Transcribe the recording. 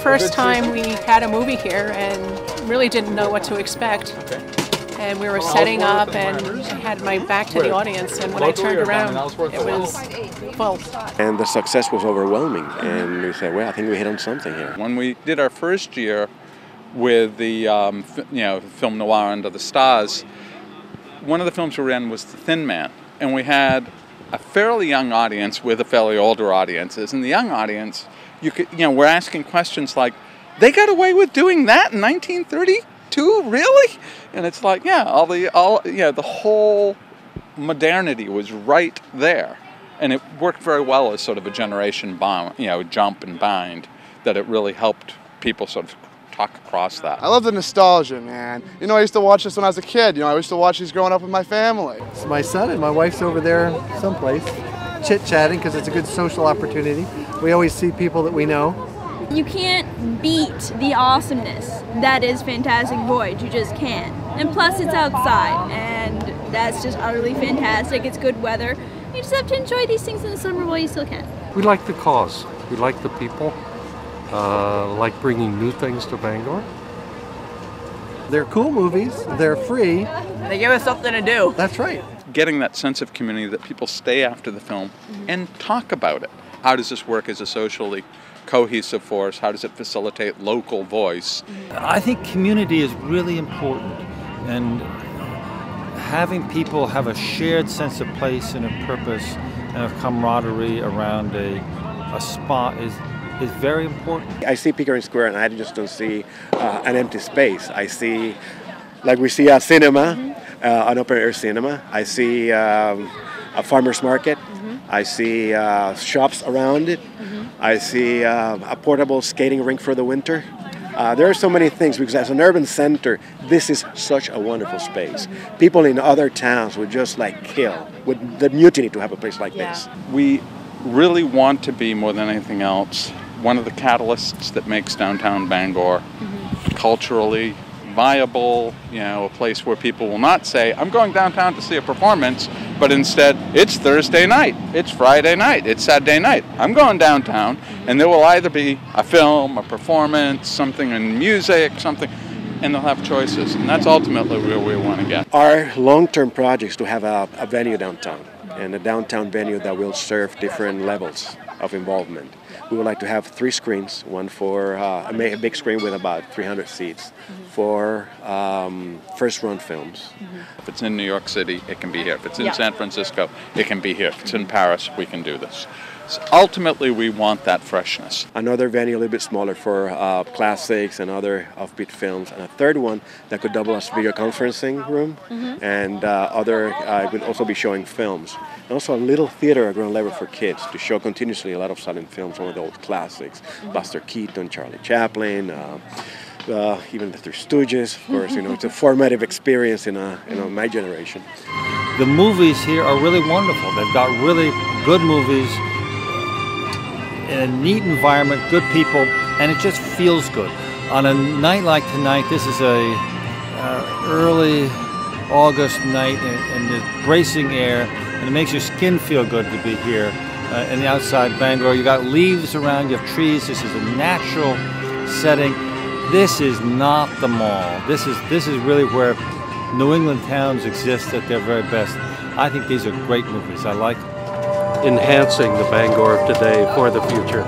first time we had a movie here and really didn't know what to expect. And we were setting up and I had my back to the audience, and when I turned around, it was full. And the success was overwhelming, and we said, well, I think we hit on something here. When we did our first year with the film noir Under the Stars, one of the films we ran was The Thin Man, and we had a fairly young audience with a fairly older audiences. And the young audience, we're asking questions like, "They got away with doing that in 1932, really?" And it's like, yeah, the whole modernity was right there, and it worked very well as sort of a generation jump and bind, that it really helped people sort of talk across that. I love the nostalgia, man. I used to watch this when I was a kid. I used to watch these growing up with my family. It's my son and my wife's over there someplace, chit-chatting because it's a good social opportunity. We always see people that we know. You can't beat the awesomeness that is Fantastic Voyage. You just can't. And plus it's outside, and that's just utterly fantastic. It's good weather. You just have to enjoy these things in the summer while you still can. We like the cause. We like the people. Like bringing new things to Bangor. They're cool movies. They're free. They give us something to do. That's right. Getting that sense of community that people stay after the film and talk about it. How does this work as a socially cohesive force? How does it facilitate local voice? I think community is really important, and having people have a shared sense of place and a purpose and of camaraderie around a spot is very important. I see Pickering Square and I just don't see an empty space. I see, like we see a cinema, an open air cinema. I see a farmer's market. I see shops around it. I see a portable skating rink for the winter. There are so many things, because as an urban center, this is such a wonderful space. People in other towns would just kill with the mutiny to have a place like this. We really want to be, more than anything else, one of the catalysts that makes downtown Bangor culturally viable, a place where people will not say, "I'm going downtown to see a performance," but instead, "It's Thursday night, it's Friday night, it's Saturday night. I'm going downtown," and there will either be a film, a performance, something in music, something, and they'll have choices, and that's ultimately where we want to get. Our long-term project is to have a venue downtown, and a downtown venue that will serve different levels of involvement. We would like to have 3 screens, one for a big screen with about 300 seats for first-run films. If it's in New York City, it can be here. If it's in San Francisco, it can be here. If it's in Paris, we can do this. So ultimately, we want that freshness. Another venue a little bit smaller for classics and other offbeat films, and a third one that could double as video conferencing room, and would also be showing films. And also a little theater at ground level for kids to show continuously a lot of silent films, some of the old classics, Buster Keaton, Charlie Chaplin, even the Three Stooges, of course. It's a formative experience in my generation. The movies here are really wonderful. They've got really good movies in a neat environment, good people, and it just feels good. On a night like tonight, this is a early August night in the bracing air, and it makes your skin feel good to be here in the outside Bangor. You got leaves around, you have trees. This is a natural setting. This is not the mall. This is really where New England towns exist at their very best. I think these are great movies. I like them. Enhancing the Bangor of today for the future.